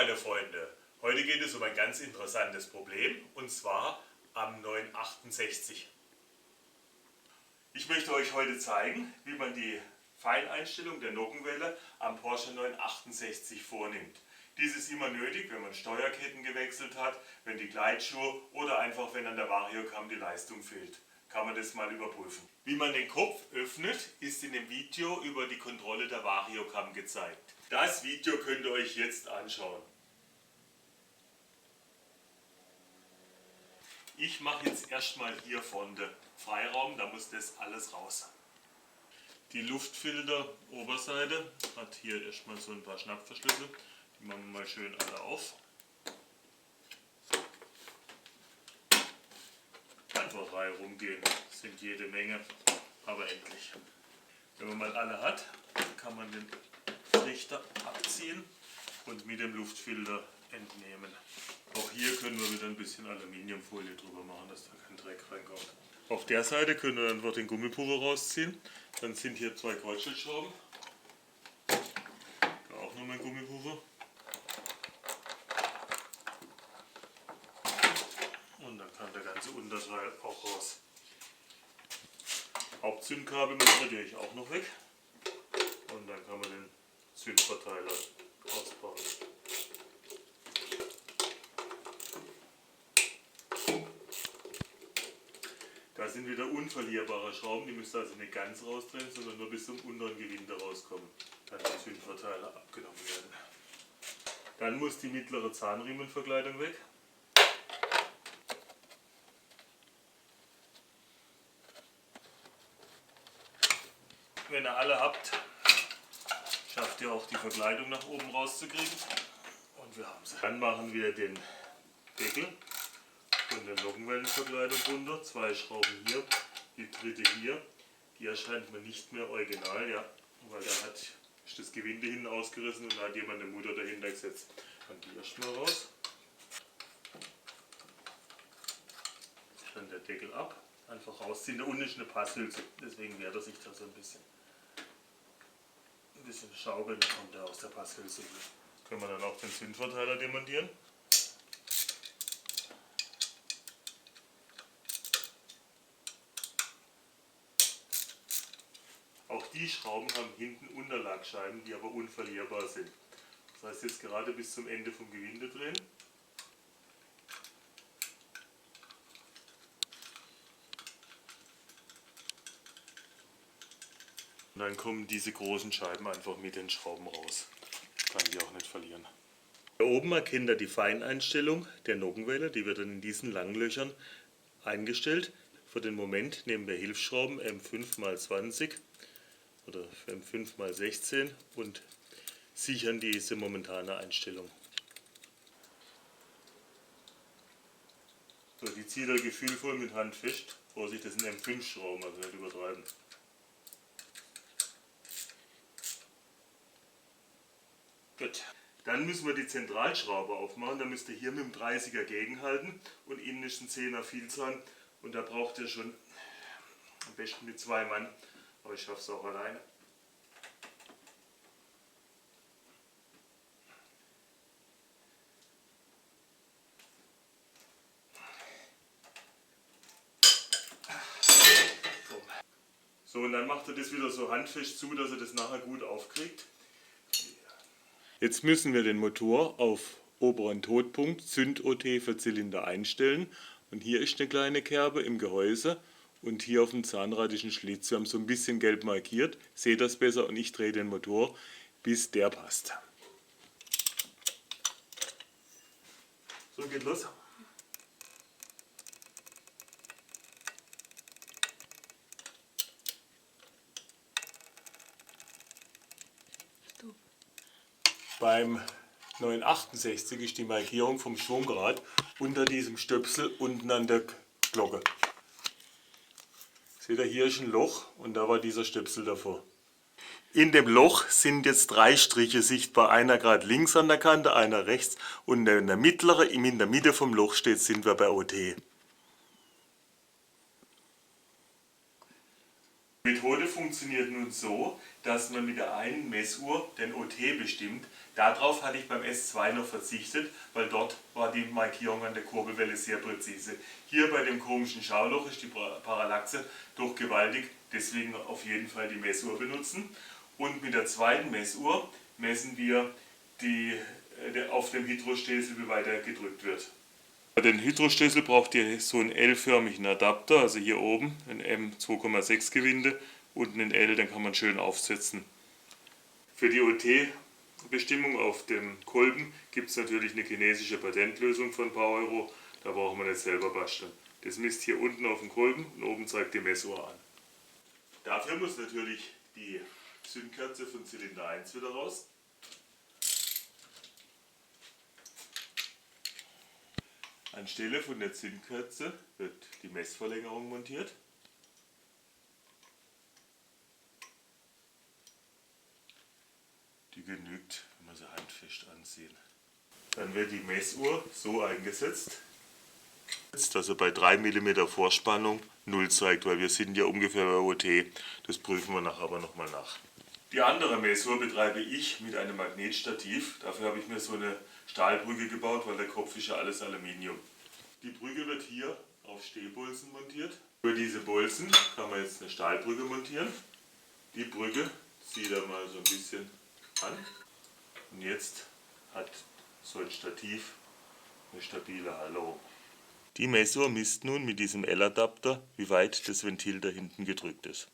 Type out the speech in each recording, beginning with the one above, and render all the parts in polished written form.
meine Freunde, heute geht es um ein ganz interessantes Problem und zwar am 968. Ich möchte euch heute zeigen, wie man die Feineinstellung der Nockenwelle am Porsche 968 vornimmt. Dies ist immer nötig, wenn man Steuerketten gewechselt hat, wenn die Gleitschuhe oder einfach wenn an der Variocam die Leistung fehlt. Kann man das mal überprüfen. Wie man den Kopf öffnet, ist in dem Video über die Kontrolle der Variocam gezeigt. Das Video könnt ihr euch jetzt anschauen. Ich mache jetzt erstmal hier vorne Freiraum, da muss das alles raus. Die Luftfilter Oberseite hat hier erstmal so ein paar Schnappverschlüsse. Die machen wir mal schön alle auf. Einfach rein rumgehen, das sind jede Menge, aber endlich. Wenn man mal alle hat, kann man den Trichter abziehen und mit dem Luftfilter entnehmen. Auch hier können wir wieder ein bisschen Aluminiumfolie drüber machen, dass da kein Dreck reinkommt. Auf der Seite können wir dann den Gummipuffer rausziehen. Dann sind hier zwei Kreuzschlitzschrauben. Da auch nochmal ein Gummipuffer. Und dann kann der ganze Unterteil auch raus. Hauptzündkabel muss natürlich auch noch weg. Und dann kann man den Zündverteiler ausbauen. Da sind wieder unverlierbare Schrauben, die müssen also nicht ganz rausdrehen, sondern nur bis zum unteren Gewinde rauskommen. Kann der Zündverteiler abgenommen werden. Dann muss die mittlere Zahnriemenverkleidung weg. Wenn ihr alle habt, schafft ihr auch die Verkleidung nach oben rauszukriegen. Und wir haben sie. Dann machen wir den Deckel von der Nockenwellenverkleidung runter. Zwei Schrauben hier, die dritte hier. Die erscheint mir nicht mehr original, ja, weil da ist das Gewinde hinten ausgerissen und da hat jemand eine Mutter dahinter gesetzt. Dann die erstmal raus. Dann der Deckel ab. Einfach rausziehen. Da unten ist eine Passhülse, deswegen wehrt er sich da so ein bisschen. Ein bisschen schaukeln, dann kommt er aus der Passhülse. Können wir dann auch den Zündverteiler demontieren. Auch die Schrauben haben hinten Unterlagscheiben, die aber unverlierbar sind. Das heißt jetzt gerade bis zum Ende vom Gewinde drehen. Und dann kommen diese großen Scheiben einfach mit den Schrauben raus. Kann die auch nicht verlieren. Hier oben erkennt ihr die Feineinstellung der Nockenwelle, die wird dann in diesen langen Löchern eingestellt. Für den Moment nehmen wir Hilfsschrauben M5x20 oder M5x16 und sichern diese momentane Einstellung. So, die zieht ihr gefühlvoll mit Hand fest. Vorsicht, das sind M5-Schrauben, also nicht übertreiben. Gut. Dann müssen wir die Zentralschraube aufmachen. Da müsst ihr hier mit dem 30er gegenhalten und innen ist ein 10er Vielzahn und da braucht ihr schon am besten mit 2 Mann, aber ich schaffe es auch alleine. So, und dann macht ihr das wieder so handfest zu, dass ihr das nachher gut aufkriegt. Jetzt müssen wir den Motor auf oberen Totpunkt Zünd-OT für Zylinder einstellen. Und hier ist eine kleine Kerbe im Gehäuse und hier auf dem Zahnrad ist ein Schlitz. Wir haben so ein bisschen gelb markiert. Seht das besser und ich drehe den Motor, bis der passt. So, geht los. Beim 968 ist die Markierung vom Schwungrad unter diesem Stöpsel unten an der Glocke. Seht ihr, hier ist ein Loch und da war dieser Stöpsel davor. In dem Loch sind jetzt 3 Striche sichtbar, einer gerade links an der Kante, einer rechts und in der mittlere, in der Mitte vom Loch steht, sind wir bei OT. Die Methode funktioniert nun so, dass man mit der einen Messuhr den OT bestimmt. Darauf hatte ich beim S2 noch verzichtet, weil dort war die Markierung an der Kurbelwelle sehr präzise. Hier bei dem komischen Schauloch ist die Parallaxe doch gewaltig, deswegen auf jeden Fall die Messuhr benutzen. Und mit der zweiten Messuhr messen wir auf dem Hydrostößel, wie weit er gedrückt wird. Bei den Hydrostößel braucht ihr so einen L-förmigen Adapter, also hier oben ein M2,6 Gewinde, unten ein L, dann kann man schön aufsetzen. Für die OT-Bestimmung auf dem Kolben gibt es natürlich eine chinesische Patentlösung von ein paar Euro, da brauchen wir nicht selber basteln. Das misst hier unten auf dem Kolben und oben zeigt die Messuhr an. Dafür muss natürlich die Zündkerze von Zylinder 1 wieder raus. Anstelle von der Zündkerze wird die Messverlängerung montiert. Die genügt, wenn wir sie handfest anziehen. Dann wird die Messuhr so eingesetzt, dass er bei 3 mm Vorspannung 0 zeigt, weil wir sind ja ungefähr bei OT. Das prüfen wir nachher aber nochmal nach. Die andere Messuhr betreibe ich mit einem Magnetstativ. Dafür habe ich mir so eine Stahlbrücke gebaut, weil der Kopf ist ja alles Aluminium. Die Brücke wird hier auf Stehbolzen montiert. Über diese Bolzen kann man jetzt eine Stahlbrücke montieren. Die Brücke zieht er mal so ein bisschen an. Und jetzt hat so ein Stativ eine stabile Halterung. Die Messuhr misst nun mit diesem L-Adapter, wie weit das Ventil da hinten gedrückt ist.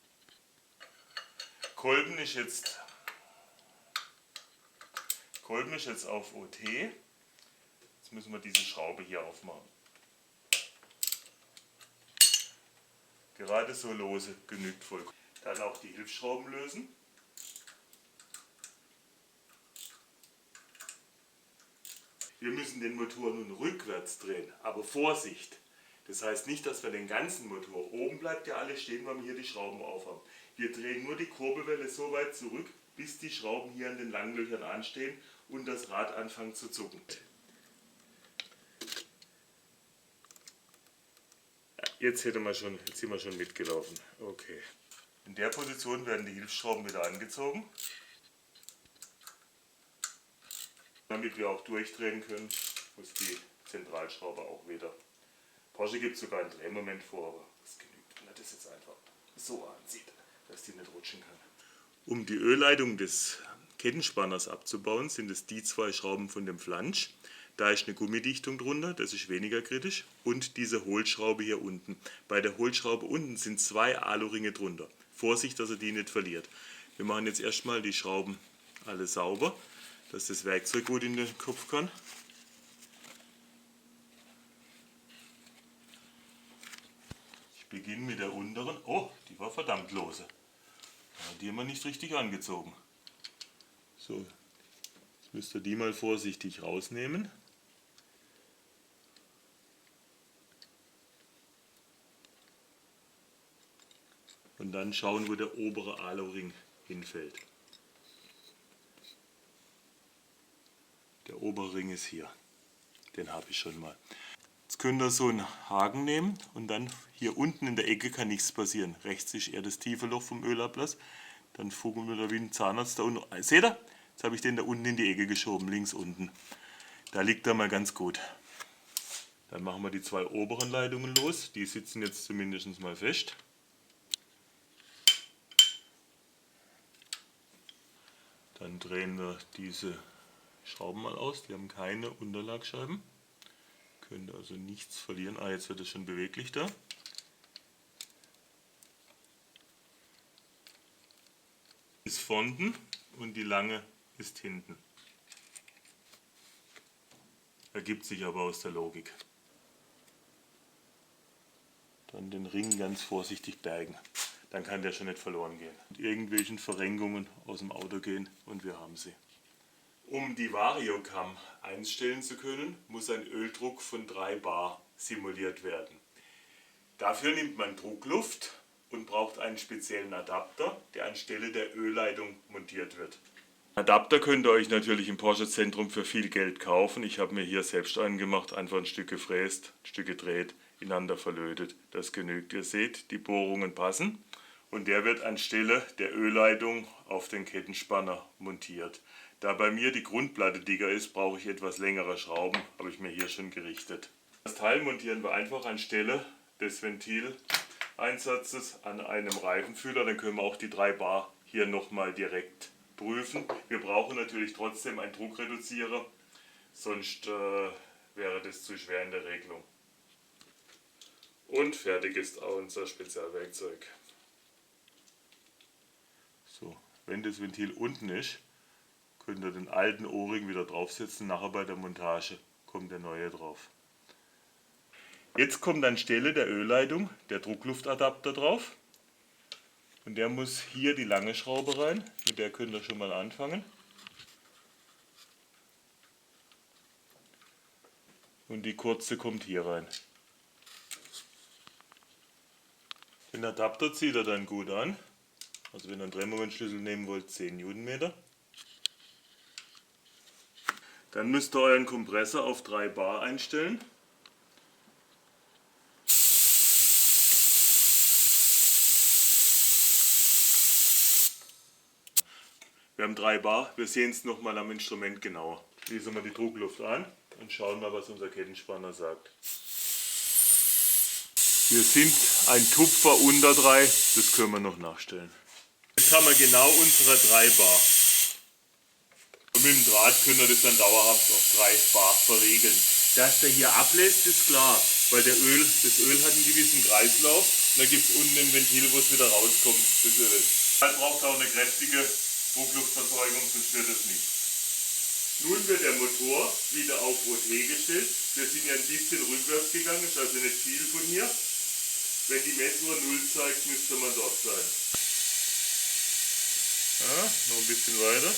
Kolben ist jetzt auf OT. Jetzt müssen wir diese Schraube hier aufmachen. Gerade so lose genügt vollkommen. Dann auch die Hilfsschrauben lösen. Wir müssen den Motor nun rückwärts drehen, aber Vorsicht! Das heißt nicht, dass wir den ganzen Motor, oben bleibt ja alles stehen, weil wir hier die Schrauben aufhaben. Wir drehen nur die Kurbelwelle so weit zurück, bis die Schrauben hier an den Langlöchern anstehen und das Rad anfängt zu zucken. Jetzt sind wir schon mitgelaufen. Okay. In der Position werden die Hilfsschrauben wieder angezogen, damit wir auch durchdrehen können, muss die Zentralschraube auch wieder. Porsche gibt sogar ein Drehmoment vor, aber das genügt, wenn er das jetzt einfach so anzieht, dass die nicht rutschen kann. Um die Ölleitung des Kettenspanners abzubauen, sind es die zwei Schrauben von dem Flansch. Da ist eine Gummidichtung drunter, das ist weniger kritisch. Und diese Hohlschraube hier unten. Bei der Hohlschraube unten sind 2 Aluringe drunter. Vorsicht, dass ihr die nicht verliert. Wir machen jetzt erstmal die Schrauben alle sauber, dass das Werkzeug gut in den Kopf kann. Ich beginne mit der unteren. Oh, die war verdammt lose. Die haben wir nicht richtig angezogen. So, jetzt müsst ihr die mal vorsichtig rausnehmen. Und dann schauen, wo der obere Aluring hinfällt. Der obere Ring ist hier. Den habe ich schon mal. Jetzt könnt ihr so einen Haken nehmen und dann hier unten in der Ecke kann nichts passieren. Rechts ist eher das tiefe Loch vom Ölablass. Dann fugeln wir da wie ein Zahnarzt da unten. Seht ihr? Jetzt habe ich den da unten in die Ecke geschoben, links unten. Da liegt er mal ganz gut. Dann machen wir die 2 oberen Leitungen los. Die sitzen jetzt zumindest mal fest. Dann drehen wir diese Schrauben mal aus. Die haben keine Unterlagscheiben. Könnt also nichts verlieren. Ah, jetzt wird es schon beweglich da. Ist vorne und die lange ist hinten. Ergibt sich aber aus der Logik. Dann den Ring ganz vorsichtig bergen. Dann kann der schon nicht verloren gehen. Mit irgendwelchen Verrenkungen aus dem Auto gehen und wir haben sie. Um die Variocam einstellen zu können, muss ein Öldruck von 3 bar simuliert werden. Dafür nimmt man Druckluft und braucht einen speziellen Adapter, der anstelle der Ölleitung montiert wird. Adapter könnt ihr euch natürlich im Porsche Zentrum für viel Geld kaufen. Ich habe mir hier selbst einen gemacht, einfach ein Stück gefräst, ein Stück gedreht, ineinander verlötet. Das genügt. Ihr seht, die Bohrungen passen und der wird anstelle der Ölleitung auf den Kettenspanner montiert. Da bei mir die Grundplatte dicker ist, brauche ich etwas längere Schrauben, habe ich mir hier schon gerichtet. Das Teil montieren wir einfach anstelle des Ventileinsatzes an einem Reifenfüller, dann können wir auch die 3 Bar hier nochmal direkt prüfen. Wir brauchen natürlich trotzdem einen Druckreduzierer, sonst wäre das zu schwer in der Regelung. Und fertig ist auch unser Spezialwerkzeug. So, wenn das Ventil unten ist, könnt ihr den alten O-Ring wieder draufsetzen. Nachher bei der Montage kommt der neue drauf. Jetzt kommt anstelle der Ölleitung der Druckluftadapter drauf. Und der muss hier die lange Schraube rein. Mit der könnt ihr schon mal anfangen. Und die kurze kommt hier rein. Den Adapter zieht er dann gut an. Also wenn ihr einen Drehmomentschlüssel nehmen wollt, 10 Newtonmeter. Dann müsst ihr euren Kompressor auf 3 Bar einstellen. Wir haben 3 Bar, wir sehen es nochmal am Instrument genauer. Schließen wir die Druckluft an und schauen mal, was unser Kettenspanner sagt. Wir sind ein Tupfer unter 3, das können wir noch nachstellen. Jetzt haben wir genau unsere 3 Bar. Und mit dem Draht können wir das dann dauerhaft auf 3 Bar verriegeln. Dass der hier ablässt, ist klar, weil das Öl hat einen gewissen Kreislauf und da gibt es unten ein Ventil, wo es wieder rauskommt, das Öl. Man braucht auch eine kräftige Druckluftverzeugung, sonst wird es nicht. Nun wird der Motor wieder auf OT gestellt. Wir sind ja ein bisschen rückwärts gegangen, ist also nicht viel von hier. Wenn die Messuhr 0 zeigt, müsste man dort sein. Ja, noch ein bisschen weiter.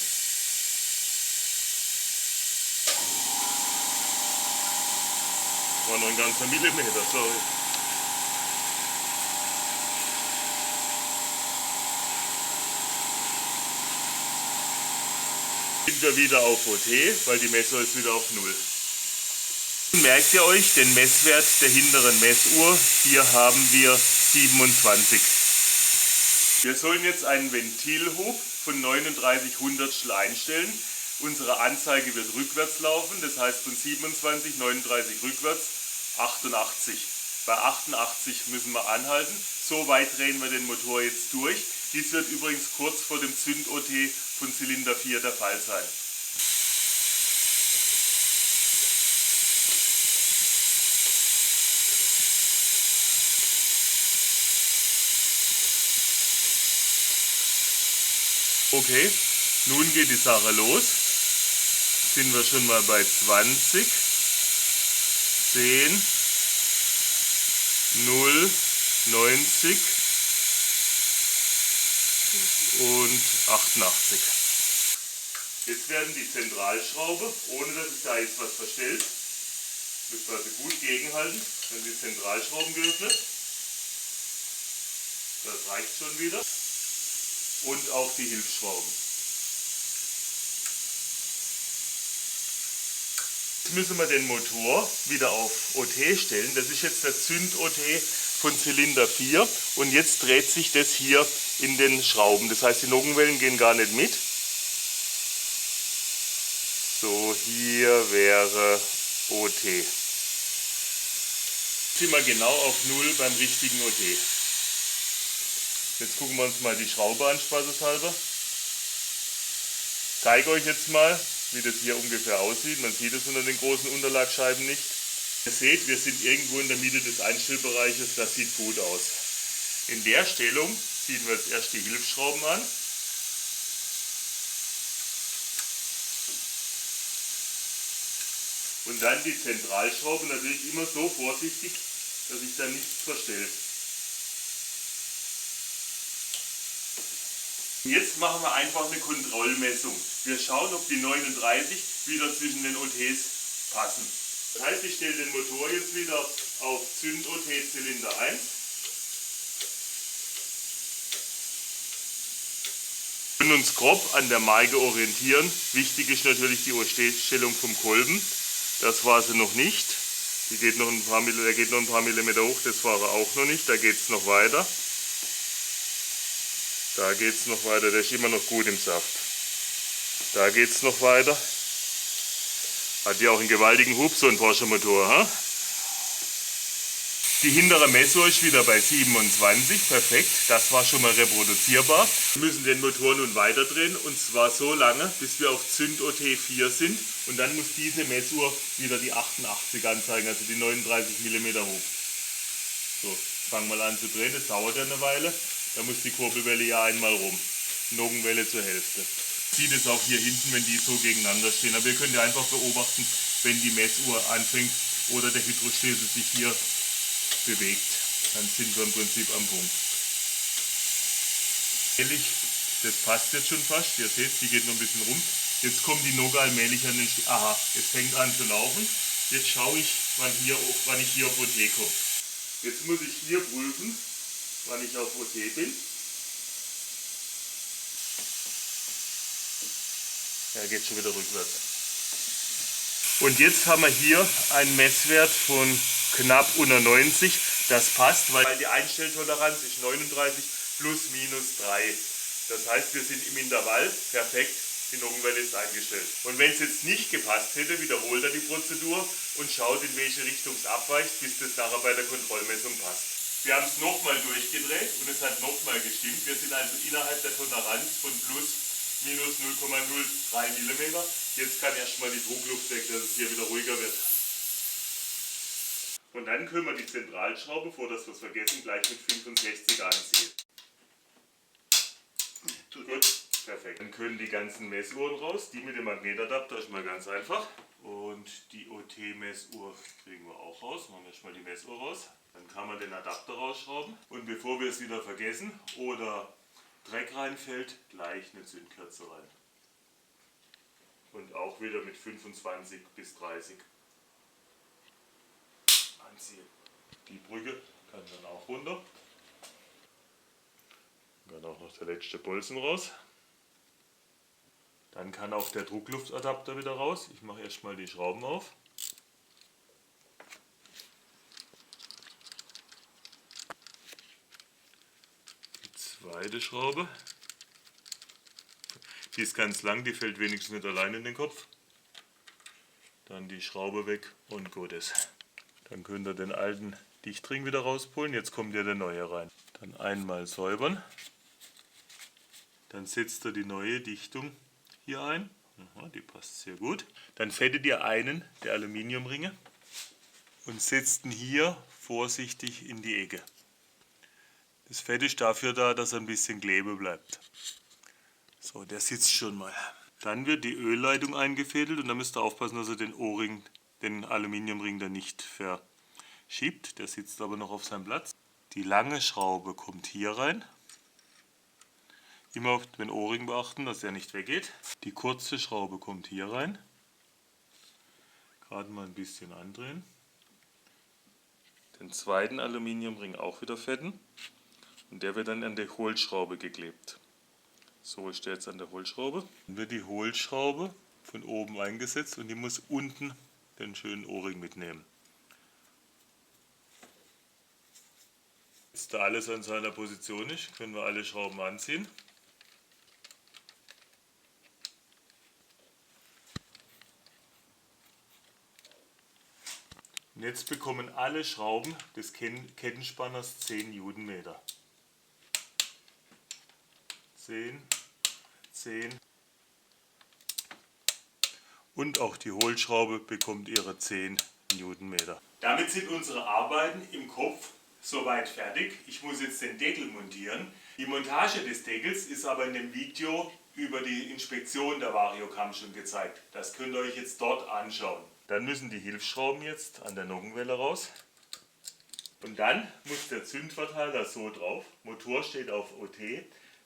War noch ein ganzer Millimeter, sorry. Sind wir wieder auf OT, weil die Messuhr ist wieder auf 0. Merkt ihr euch den Messwert der hinteren Messuhr? Hier haben wir 27. Wir sollen jetzt einen Ventilhub von 39 Hundertstel einstellen. Unsere Anzeige wird rückwärts laufen, das heißt von 27, 39 rückwärts, 88. Bei 88 müssen wir anhalten. So weit drehen wir den Motor jetzt durch. Dies wird übrigens kurz vor dem Zünd-OT von Zylinder 4 der Fall sein. Okay, nun geht die Sache los. Sind wir schon mal bei 20, 10, 0, 90 und 88. Jetzt werden die Zentralschraube, ohne dass sich da jetzt was verstellt, müsst ihr also gut gegenhalten, dann die Zentralschrauben geöffnet. Das reicht schon wieder. Und auch die Hilfsschrauben. Jetzt müssen wir den Motor wieder auf OT stellen. Das ist jetzt der Zünd-OT von Zylinder 4 und jetzt dreht sich das hier in den Schrauben. Das heißt, die Nockenwellen gehen gar nicht mit. So, hier wäre OT. Jetzt sind wir genau auf 0 beim richtigen OT. Jetzt gucken wir uns mal die Schraube an, spaßeshalber. Ich zeige euch jetzt mal, wie das hier ungefähr aussieht. Man sieht es unter den großen Unterlagscheiben nicht. Ihr seht, wir sind irgendwo in der Mitte des Einstellbereiches, das sieht gut aus. In der Stellung ziehen wir jetzt erst die Hilfsschrauben an. Und dann die Zentralschraube, natürlich immer so vorsichtig, dass sich da nichts verstellt. Jetzt machen wir einfach eine Kontrollmessung. Wir schauen, ob die 39 wieder zwischen den OTs passen. Das heißt, ich stelle den Motor jetzt wieder auf Zünd-OT Zylinder 1. Wir können uns grob an der Marke orientieren. Wichtig ist natürlich die OT-Stellung vom Kolben. Das war sie noch nicht. Der geht noch ein paar Millimeter hoch, das war er auch noch nicht. Da geht es noch weiter. Da geht es noch weiter, der ist immer noch gut im Saft. Da geht es noch weiter. Hat ja auch einen gewaltigen Hub, so ein Porsche-Motor. Ha? Die hintere Messur ist wieder bei 27, perfekt. Das war schon mal reproduzierbar. Wir müssen den Motor nun weiter drehen und zwar so lange, bis wir auf Zünd-OT 4 sind. Und dann muss diese Messuhr wieder die 88 anzeigen, also die 39 mm hoch. So, fangen wir an zu drehen, das dauert ja eine Weile. Da muss die Kurbelwelle ja einmal rum. Nockenwelle zur Hälfte. Sieht es auch hier hinten, wenn die so gegeneinander stehen. Aber ihr könnt ja einfach beobachten, wenn die Messuhr anfängt oder der Hydrostößel sich hier bewegt. Dann sind wir im Prinzip am Punkt. Das passt jetzt schon fast. Ihr seht, die geht noch ein bisschen rum. Jetzt kommt die Nogge allmählich an den Aha, es fängt an zu laufen. Jetzt schaue ich, wann ich hier auf OT komme. Jetzt muss ich hier prüfen, wann ich auf OT bin. Ja, geht schon wieder rückwärts. Und jetzt haben wir hier einen Messwert von knapp unter 90. Das passt, weil die Einstelltoleranz ist 39 plus minus 3. Das heißt, wir sind im Intervall perfekt. Die Nockenwelle ist eingestellt. Und wenn es jetzt nicht gepasst hätte, wiederholt er die Prozedur und schaut, in welche Richtung es abweicht, bis das nachher bei der Kontrollmessung passt. Wir haben es nochmal durchgedreht und es hat nochmal gestimmt. Wir sind also innerhalb der Toleranz von plus minus 0,03 mm. Jetzt kann erstmal die Druckluft weg, dass es hier wieder ruhiger wird. Und dann können wir die Zentralschraube, bevor das wir vergessen, gleich mit 65 anziehen. Gut. Perfekt. Dann können die ganzen Messuhren raus. Die mit dem Magnetadapter ist mal ganz einfach. Und die OT-Messuhr kriegen wir auch raus. Machen wir erstmal die Messuhr raus. Dann kann man den Adapter rausschrauben. Und bevor wir es wieder vergessen oder Dreck reinfällt, gleich eine Zündkerze rein. Und auch wieder mit 25 bis 30 anziehen. Die Brücke kann dann auch runter. Dann auch noch der letzte Bolzen raus. Dann kann auch der Druckluftadapter wieder raus. Ich mache erstmal die Schrauben auf. Die zweite Schraube. Die ist ganz lang, die fällt wenigstens nicht allein in den Kopf. Dann die Schraube weg und gut ist. Dann könnt ihr den alten Dichtring wieder rauspulen. Jetzt kommt ja der neue rein. Dann einmal säubern. Dann setzt ihr die neue Dichtung hier ein. Aha, die passt sehr gut. Dann fettet ihr einen der Aluminiumringe und setzt ihn hier vorsichtig in die Ecke. Das Fett ist dafür da, dass er ein bisschen klebe bleibt. So, der sitzt schon mal. Dann wird die Ölleitung eingefädelt und da müsst ihr aufpassen, dass ihr den O-Ring, den Aluminiumring da nicht verschiebt. Der sitzt aber noch auf seinem Platz. Die lange Schraube kommt hier rein. Immer den O-Ring beachten, dass er nicht weggeht. Die kurze Schraube kommt hier rein. Gerade mal ein bisschen andrehen. Den zweiten Aluminiumring auch wieder fetten. Und der wird dann an der Hohlschraube geklebt. So ist der jetzt an der Hohlschraube. Dann wird die Hohlschraube von oben eingesetzt und die muss unten den schönen O-Ring mitnehmen. Jetzt da alles an seiner Position ist, können wir alle Schrauben anziehen. Und jetzt bekommen alle Schrauben des Kettenspanners 10 Newtonmeter. 10, 10. Und auch die Hohlschraube bekommt ihre 10 Newtonmeter. Damit sind unsere Arbeiten im Kopf soweit fertig. Ich muss jetzt den Deckel montieren. Die Montage des Deckels ist aber in dem Video über die Inspektion der Variocam schon gezeigt. Das könnt ihr euch jetzt dort anschauen. Dann müssen die Hilfsschrauben jetzt an der Nockenwelle raus. Und dann muss der Zündverteiler so drauf, Motor steht auf OT,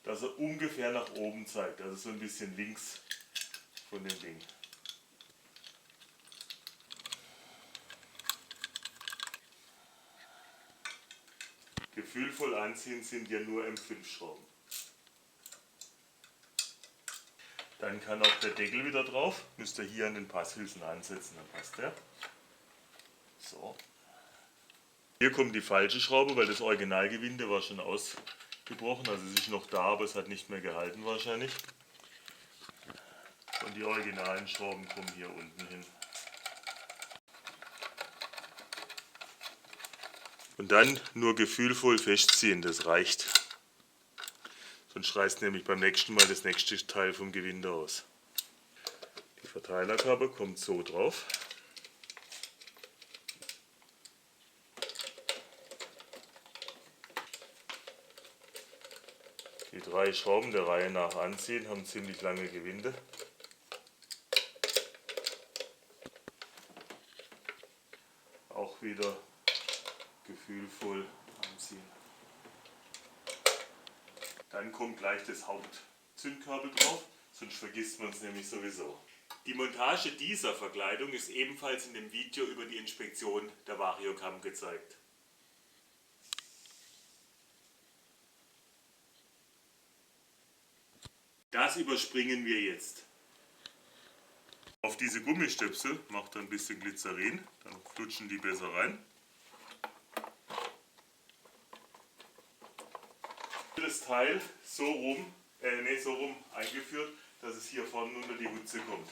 dass er ungefähr nach oben zeigt, also so ein bisschen links von dem Ding. Gefühlvoll anziehen sind ja nur M5-Schrauben. Dann kann auch der Deckel wieder drauf, müsst ihr hier an den Passhülsen ansetzen, dann passt der. So. Hier kommt die falsche Schraube, weil das Originalgewinde war schon gebrochen, also es ist noch da, aber es hat nicht mehr gehalten wahrscheinlich. Und die originalen Schrauben kommen hier unten hin. Und dann nur gefühlvoll festziehen, das reicht. Sonst reißt nämlich beim nächsten Mal das nächste Teil vom Gewinde aus. Die Verteilerkappe kommt so drauf. Die 3 Schrauben der Reihe nach anziehen, haben ziemlich lange Gewinde. Auch wieder gefühlvoll anziehen. Dann kommt gleich das Hauptzündkabel drauf, sonst vergisst man es nämlich sowieso. Die Montage dieser Verkleidung ist ebenfalls in dem Video über die Inspektion der Variocam gezeigt. Das überspringen wir jetzt. Auf diese Gummistöpsel macht ein bisschen Glycerin, dann flutschen die besser rein. Das Teil so rum eingeführt, dass es hier vorne unter die Hutze kommt.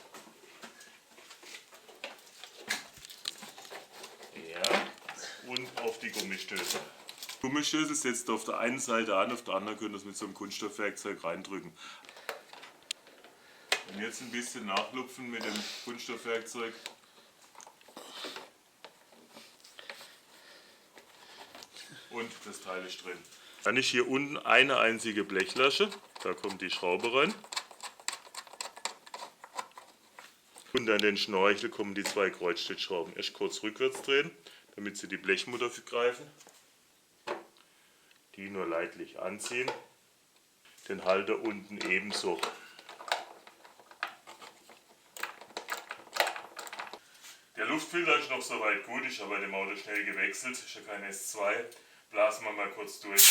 Ja, und auf die Gummistöße. Gummistöße setzt auf der einen Seite an, auf der anderen könnt ihr es mit so einem Kunststoffwerkzeug reindrücken. Und jetzt ein bisschen nachlupfen mit dem Kunststoffwerkzeug. Und das Teil ist drin. Dann ist hier unten eine einzige Blechlasche, da kommt die Schraube rein. Und an den Schnorchel kommen die 2 Kreuzschlitzschrauben. Erst kurz rückwärts drehen, damit sie die Blechmutter greifen. Die nur leidlich anziehen. Den Halter unten ebenso. Der Luftfilter ist noch soweit gut, ich habe bei dem Auto schnell gewechselt, ist ja kein S2. Blasen wir mal kurz durch.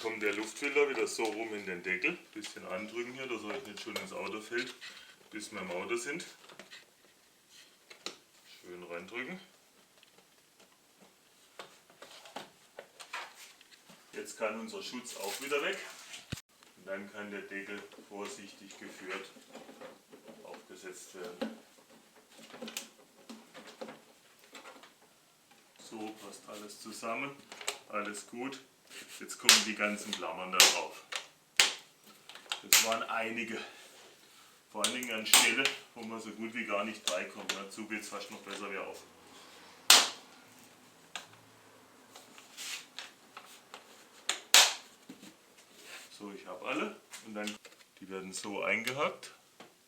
Kommt der Luftfilter wieder so rum in den Deckel. Bisschen andrücken hier, dass er euch nicht schon ins Auto fällt, bis wir im Auto sind. Schön reindrücken. Jetzt kann unser Schutz auch wieder weg. Und dann kann der Deckel vorsichtig geführt aufgesetzt werden. So passt alles zusammen, alles gut. Jetzt kommen die ganzen Klammern da drauf. Das waren einige, vor allen Dingen an Stelle, wo man so gut wie gar nicht reinkommt. Dazu geht es fast noch besser wie auf. So, ich habe alle und dann die werden so eingehakt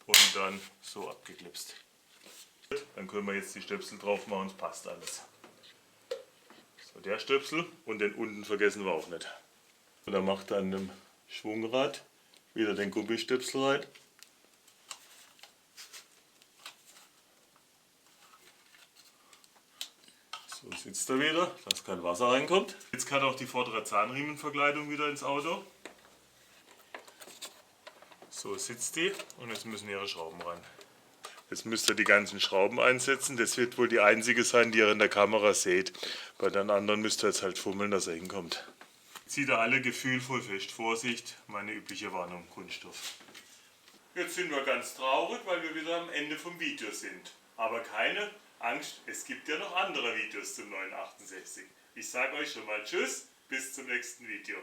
und dann so abgeklipst. Dann können wir jetzt die Stöpsel drauf machen, es passt alles. So, der Stöpsel und den unten vergessen wir auch nicht. Und dann macht an dem Schwungrad wieder den Gummistöpsel rein. So sitzt er wieder, dass kein Wasser reinkommt. Jetzt kann auch die vordere Zahnriemenverkleidung wieder ins Auto. So sitzt die und jetzt müssen ihre Schrauben rein. Jetzt müsst ihr die ganzen Schrauben einsetzen. Das wird wohl die einzige sein, die ihr in der Kamera seht. Bei den anderen müsst ihr jetzt halt fummeln, dass er hinkommt. Zieht ihr alle gefühlvoll fest. Vorsicht, meine übliche Warnung, Kunststoff. Jetzt sind wir ganz traurig, weil wir wieder am Ende vom Video sind. Aber keine Angst, es gibt ja noch andere Videos zum 968. Ich sage euch schon mal Tschüss, bis zum nächsten Video.